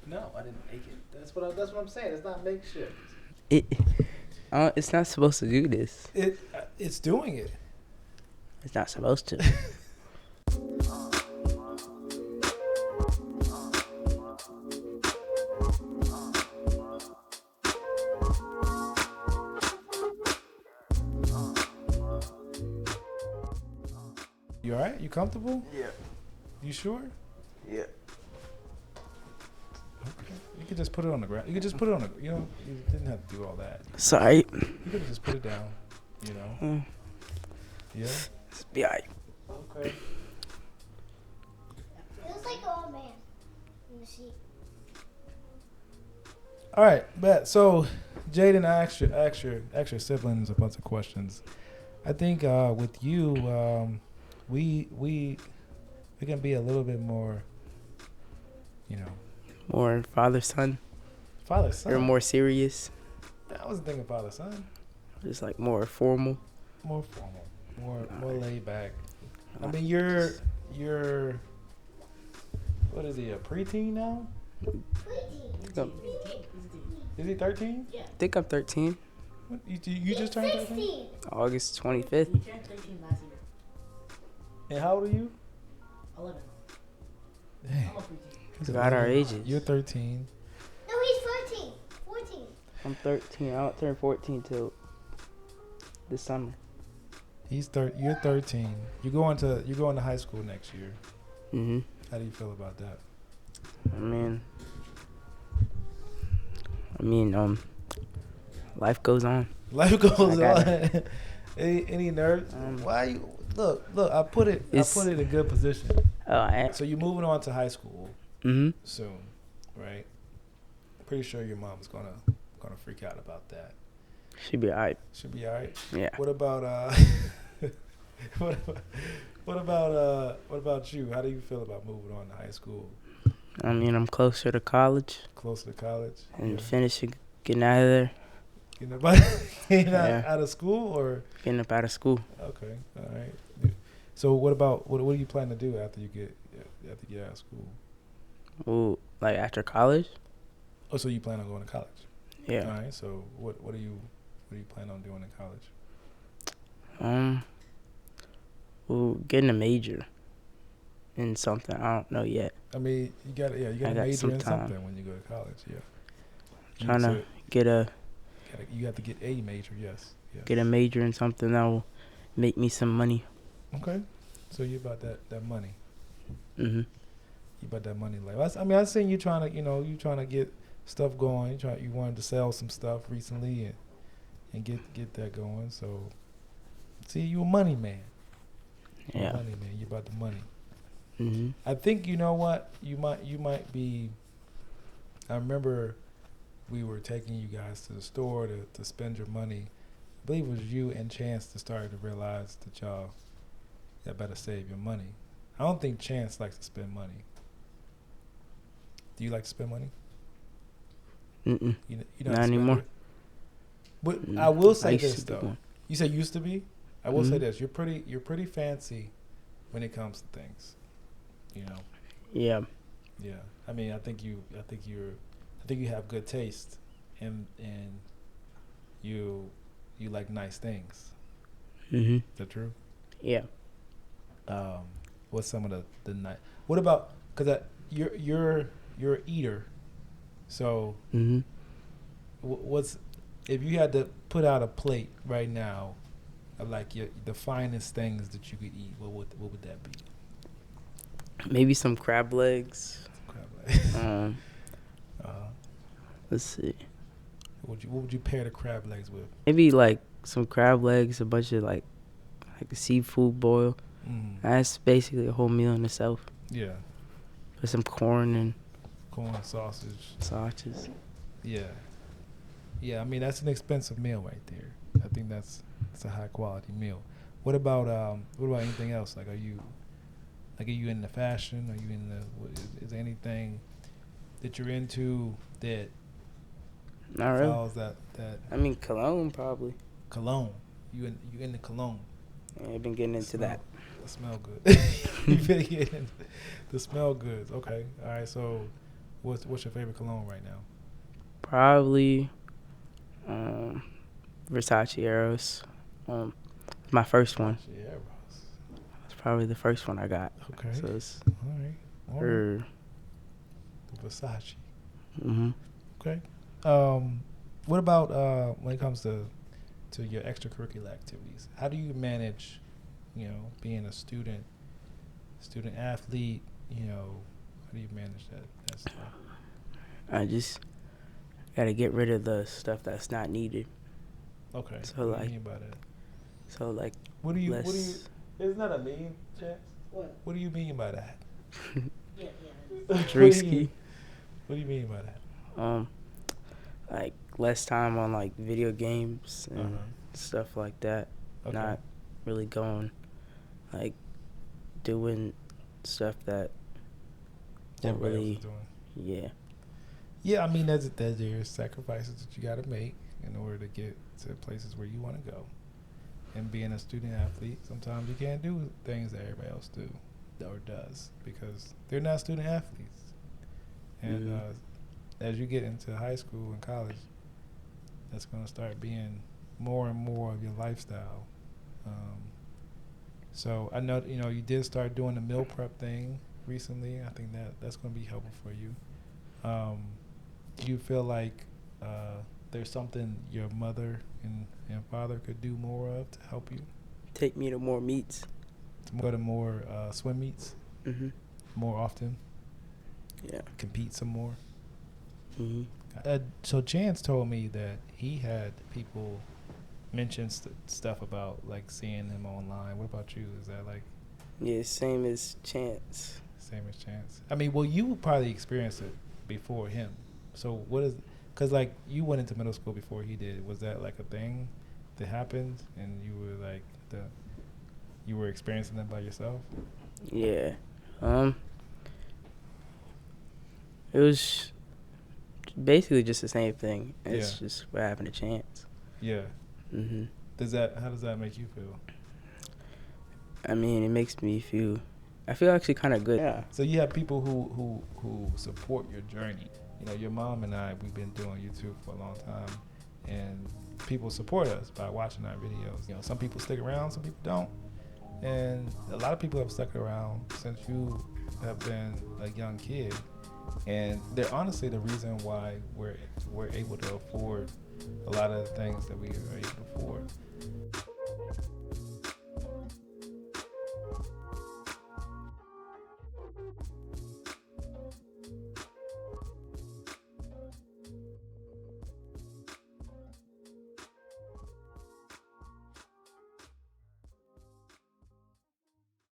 No, I didn't make it. That's what I'm saying. It's not makeshift. It. It's not supposed to do this. It's doing it. It's not supposed to. You all right? You comfortable? Yeah. You sure? Yeah. Okay. You could just put it on the ground. You could just put it on the. You didn't have to do all that. Sorry. You could have just put it down. Yeah. It's be alright. Okay. Feels like an old man in the seat. All right, bet. So, Jaiden, ask your siblings a bunch of questions. I think with you, we can be a little bit more, More father son. father son. Or more serious. I wasn't thinking father son. Just like more formal. More formal, more laid back. I mean, you're what is he, a preteen now? Is he 13? I think I'm 13. What, you just turned 13? 16. August 25th. He turned 13 last year. And how old are you? 11. Dang. Almost 13. He's About our 11. ages. You're 13. No, he's 14. 14. I'm 13. I don't turn 14 till this summer. You're 13. You're going to high school next year. Mm-hmm. How do you feel about that? I mean, life goes on. Life goes I got on. Any nerves? Why you look? I put it in a good position. So you're moving on to high school Mm-hmm. soon, right? Pretty sure your mom's gonna freak out about that. Should be alright. Should be all right. Yeah. What about what about you? How do you feel about moving on to high school? I mean, I'm closer to college Closer to college? and finishing, getting out of there, Getting out of school or? getting up out of school. Okay, all right. So what do you plan to do after you get out of school? Well, like after college. Oh, so you plan on going to college? Yeah. All right. So what do you plan on doing in college? Well, getting a major in something. I don't know yet. I mean, you got to major in something when you go to college. Yeah. Trying to get You have to get a major. Yes. get a major in something that will make me some money. Okay. So you about that money. Mm-hmm. You about that money life. I mean, I seen you trying to get stuff going. You wanted to sell some stuff recently and get that going. So, see, you a money man. Yeah. Money man. You about the money. Mm-hmm. I think you know what you might be. I remember we were taking you guys to the store to spend your money. I believe it was you and Chance that started to realize that y'all better save your money. I don't think Chance likes to spend money. Do you like to spend money? Mm-mm. You know Not anymore. But I will say used this to be though. one. You say used to be. I will say Mhm. this. You're pretty fancy when it comes to things. You know. Yeah. Yeah. I mean, I think you have good taste, and you like nice things. Mm-hmm. Is that true? Yeah. What's some of the nice? What about because you're an eater, so Mm-hmm. what's if you had to put out a plate right now of like the finest things that you could eat? What would that be? Maybe some crab legs. Crab legs. Let's see. What would you pair the crab legs with? Maybe like some crab legs, a bunch of like a seafood boil. Mm. That's basically a whole meal in itself. Yeah. With some corn and Corn, sausage. sausages. Yeah. Yeah, I mean that's an expensive meal right there. I think that's a high quality meal. What about anything else? Like are you into fashion? Are you in is there anything that you're into that Not really. follows that I mean, cologne probably. cologne? You into cologne? Yeah, I've been getting into that. That smell good. You better get into the smell goods. Okay. All right. So What's your favorite cologne right now? Probably Versace Eros. My first one. Yeah, Ross. It's probably the first one I got. Okay. So it's All right. her. The Versace. Mm-hmm. Okay. What about when it comes to your extracurricular activities? How do you manage, being a student athlete? How do you manage that stuff? I just gotta get rid of the stuff that's not needed. Okay. So, what do like- you mean by that? So like What do you? less. Isn't that a meme, Chance? What? What do you mean by that? Yeah, yeah. What do you Drewski. mean- What do you mean by that? Like less time on like video games and Uh-huh. stuff like that. Okay. Not really going like doing stuff that don't Everybody else really. is doing. Yeah. Yeah, I mean that's your sacrifices that you got to make in order to get to places where you want to go. And being a student athlete, sometimes you can't do things that everybody else do or does because they're not student athletes. And Mhm. As you get into high school and college, that's going to start being more and more of your lifestyle. So I know you did start doing the meal prep thing recently. I think that's going to be helpful for you. Do you feel like there's something your mother and father could do more of to help you? Take me to more meets. To go to more swim meets Mhm. more often? Yeah. Compete some more? Mhm. So Chance told me that he had people mention stuff about like seeing him online. What about you? Is that like Yeah. Same as Chance. same as Chance? I mean, well, you probably experienced it before him. So what is? Because like you went into middle school before he did. Was that like a thing that happened, and you were like you were experiencing that by yourself? Yeah. It was basically just the same thing. It's Yeah. just what happened to Chance. Yeah. Mhm. How does that make you feel? I mean, it makes me feel. I feel actually kind of good. Yeah. So you have people who support your journey. Your mom and I, we've been doing YouTube for a long time, and people support us by watching our videos. Some people stick around, some people don't, and a lot of people have stuck around since you have been a young kid, and they're honestly the reason why we're able to afford a lot of the things that we are able to afford.